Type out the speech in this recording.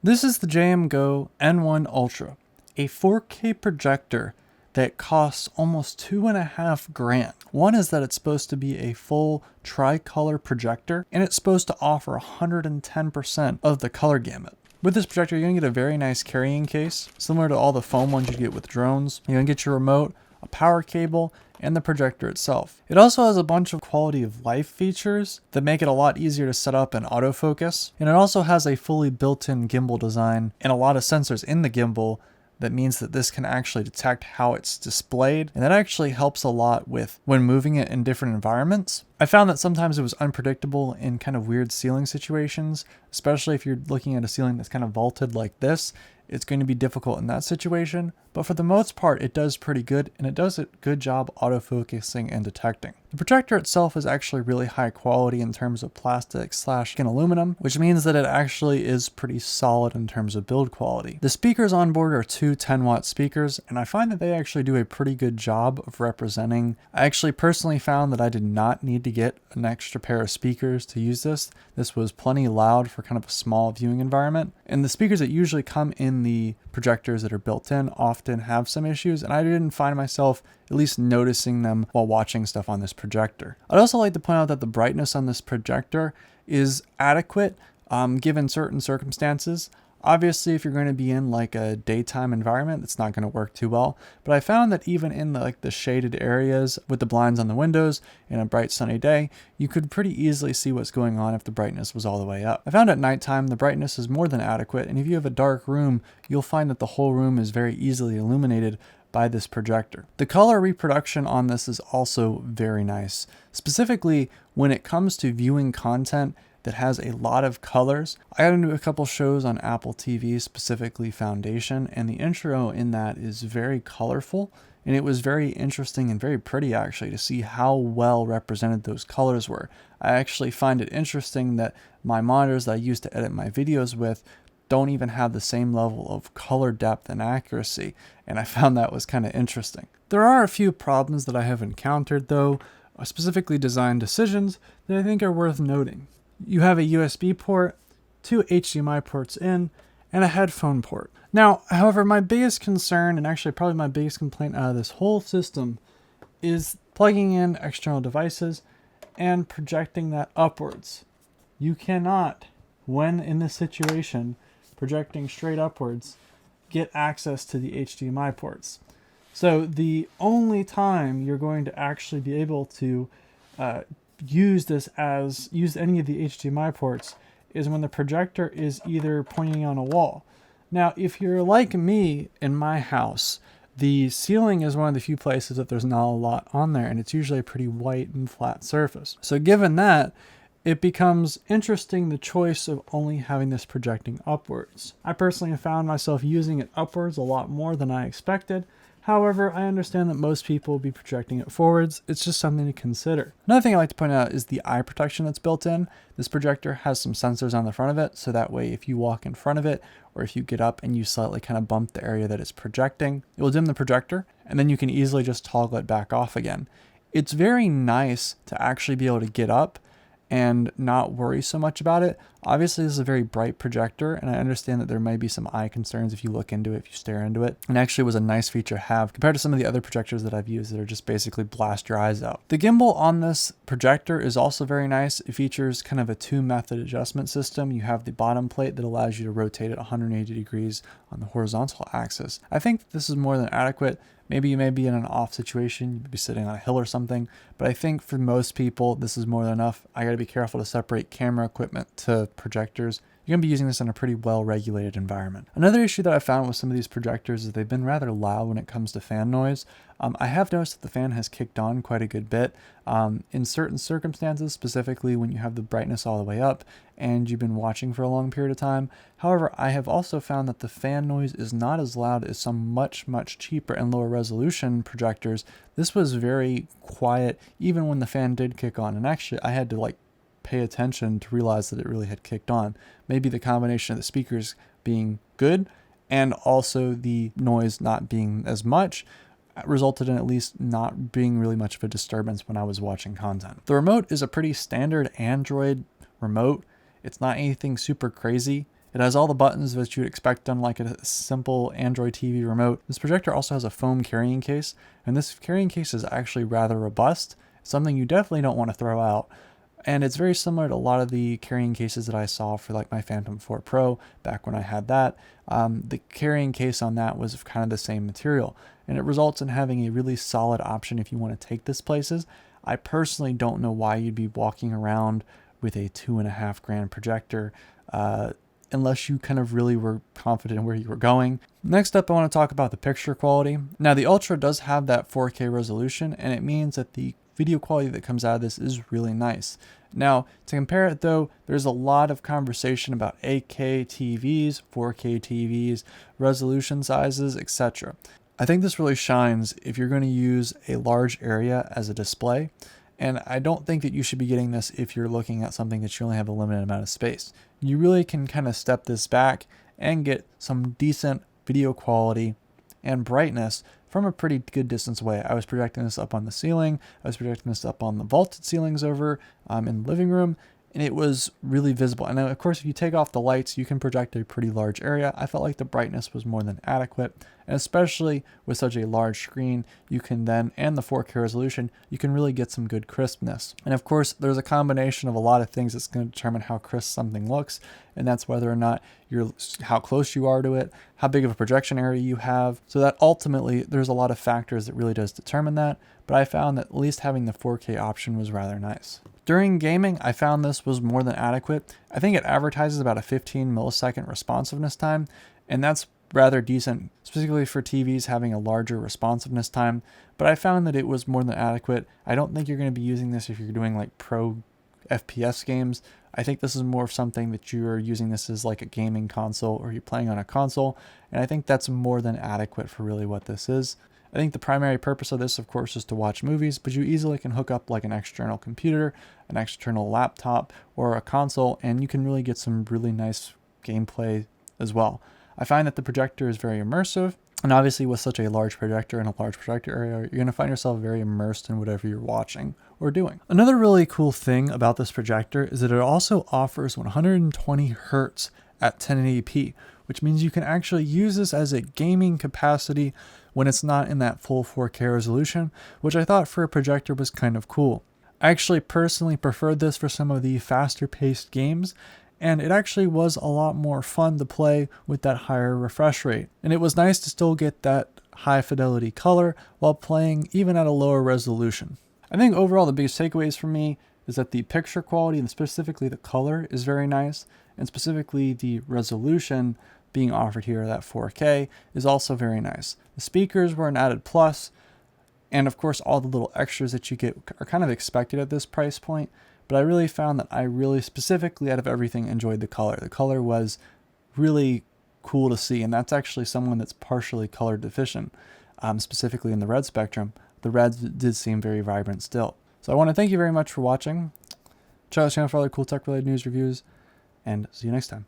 This is the JMGO N1 Ultra, a 4K projector that costs almost $2.5 grand. One is that it's supposed to be a full tricolor projector, and it's supposed to offer 110% of the color gamut. With this projector, you're gonna get a very nice carrying case, similar to all the foam ones you get with drones. You're gonna get your remote, a power cable, and the projector itself. It also has a bunch of quality of life features that make it a lot easier to set up and autofocus. And it also has a fully built-in gimbal design and a lot of sensors in the gimbal that means that this can actually detect how it's displayed, and that actually helps a lot with when moving it in different environments. I found that sometimes it was unpredictable in kind of weird ceiling situations, especially if you're looking at a ceiling that's kind of vaulted like this. It's going to be difficult in that situation, but for the most part it does pretty good, and it does a good job autofocusing and detecting. The projector itself is actually really high quality in terms of plastic / aluminum, which means that it actually is pretty solid in terms of build quality. The speakers on board are two 10-watt speakers, and I find that they actually do a pretty good job of representing. I actually personally found that I did not need to get an extra pair of speakers to use this. This was plenty loud for kind of a small viewing environment, and the speakers that usually come in the projectors that are built in often have some issues, and I didn't find myself at least noticing them while watching stuff on this projector. I'd also like to point out that the brightness on this projector is adequate given certain circumstances. Obviously, if you're going to be in like a daytime environment, it's not going to work too well. But I found that even in the shaded areas with the blinds on the windows in a bright sunny day, you could pretty easily see what's going on if the brightness was all the way up. I found at nighttime the brightness is more than adequate, and if you have a dark room, you'll find that the whole room is very easily illuminated by this projector. The color reproduction on this is also very nice, specifically when it comes to viewing content that has a lot of colors. I got into a couple shows on Apple TV, specifically Foundation, and the intro in that is very colorful, and it was very interesting and very pretty actually to see how well represented those colors were. I actually find it interesting that my monitors that I use to edit my videos with don't even have the same level of color depth and accuracy, and I found that was kind of interesting. There are a few problems that I have encountered though, specifically design decisions that I think are worth noting. You have a USB port, two HDMI ports in, and a headphone port. Now, however, my biggest concern, and actually probably my biggest complaint out of this whole system, is plugging in external devices and projecting that upwards. You cannot, when in this situation, projecting straight upwards, get access to the HDMI ports. So the only time you're going to actually be able to use any of the HDMI ports is when the projector is either pointing on a wall. Now, if you're like me in my house, the ceiling is one of the few places that there's not a lot on there, and it's usually a pretty white and flat surface. So given that, it becomes interesting the choice of only having this projecting upwards. I personally have found myself using it upwards a lot more than I expected. However, I understand that most people will be projecting it forwards. It's just something to consider. Another thing I like to point out is the eye protection that's built in. This projector has some sensors on the front of it, so that way if you walk in front of it, or if you get up and you slightly kind of bump the area that it's projecting, it will dim the projector, and then you can easily just toggle it back off again. It's very nice to actually be able to get up and not worry so much about it. Obviously, this is a very bright projector, and I understand that there may be some eye concerns if you look into it, if you stare into it. And actually was a nice feature to have compared to some of the other projectors that I've used that are just basically blast your eyes out. The gimbal on this projector is also very nice. It features kind of a 2-method adjustment system. You have the bottom plate that allows you to rotate it 180 degrees on the horizontal axis. I think this is more than adequate. Maybe you may be in an off situation, you may be sitting on a hill or something, but I think for most people, this is more than enough. I gotta be careful to separate camera equipment to projectors. You're gonna be using this in a pretty well-regulated environment. Another issue that I found with some of these projectors is they've been rather loud when it comes to fan noise. I have noticed that the fan has kicked on quite a good bit. In certain circumstances, specifically when you have the brightness all the way up and you've been watching for a long period of time. However, I have also found that the fan noise is not as loud as some much cheaper and lower resolution projectors. This was very quiet even when the fan did kick on, and actually I had to pay attention to realize that it really had kicked on. Maybe the combination of the speakers being good and also the noise not being as much resulted in at least not being really much of a disturbance when I was watching content. The remote is a pretty standard Android remote. It's not anything super crazy. It has all the buttons that you would expect on like a simple Android TV remote. This projector also has a foam carrying case, and this carrying case is actually rather robust, something you definitely don't want to throw out. And it's very similar to a lot of the carrying cases that I saw for like my Phantom 4 Pro back when I had that. The carrying case on that was kind of the same material, and it results in having a really solid option if you want to take this places. I personally don't know why you'd be walking around with a $2.5 grand projector unless you kind of really were confident in where you were going. Next up, I want to talk about the picture quality. Now, the Ultra does have that 4K resolution, and it means that the video quality that comes out of this is really nice. Now, to compare it though, there's a lot of conversation about 8K TVs, 4K TVs, resolution sizes, etc. I think this really shines if you're going to use a large area as a display, and I don't think that you should be getting this if you're looking at something that you only have a limited amount of space. You really can kind of step this back and get some decent video quality and brightness from a pretty good distance away. I was projecting this up on the ceiling. I was projecting this up on the vaulted ceilings over in the living room, and it was really visible. And of course, if you take off the lights, you can project a pretty large area. I felt like the brightness was more than adequate. And especially with such a large screen, you can then, and the 4K resolution, you can really get some good crispness. And of course, there's a combination of a lot of things that's going to determine how crisp something looks. And that's whether or not how close you are to it, how big of a projection area you have. So that ultimately, there's a lot of factors that really does determine that. But I found that at least having the 4K option was rather nice. During gaming, I found this was more than adequate. I think it advertises about a 15 millisecond responsiveness time, and that's rather decent, specifically for TVs having a larger responsiveness time, but I found that it was more than adequate. I don't think you're going to be using this if you're doing like pro FPS games. I think this is more of something that you're using this as like a gaming console or you're playing on a console, and I think that's more than adequate for really what this is. I think the primary purpose of this, of course, is to watch movies, but you easily can hook up like an external computer, an external laptop, or a console, and you can really get some really nice gameplay as well. I find that the projector is very immersive, and obviously with such a large projector and a large projector area, you're going to find yourself very immersed in whatever you're watching or doing. Another really cool thing about this projector is that it also offers 120 hertz at 1080p, which means you can actually use this as a gaming capacity when it's not in that full 4K resolution, which I thought for a projector was kind of cool. I actually personally preferred this for some of the faster paced games, and it actually was a lot more fun to play with that higher refresh rate. And it was nice to still get that high fidelity color while playing even at a lower resolution. I think overall the biggest takeaways for me is that the picture quality and specifically the color is very nice, and specifically the resolution being offered here, that 4K, is also very nice. The speakers were an added plus, and of course all the little extras that you get are kind of expected at this price point, but I really found that I really specifically out of everything enjoyed the color. The color was really cool to see, and that's actually someone that's partially color deficient, specifically in the red spectrum. The reds did seem very vibrant still. So I want to thank you very much for watching. Check out the channel for other cool tech related news reviews, and see you next time.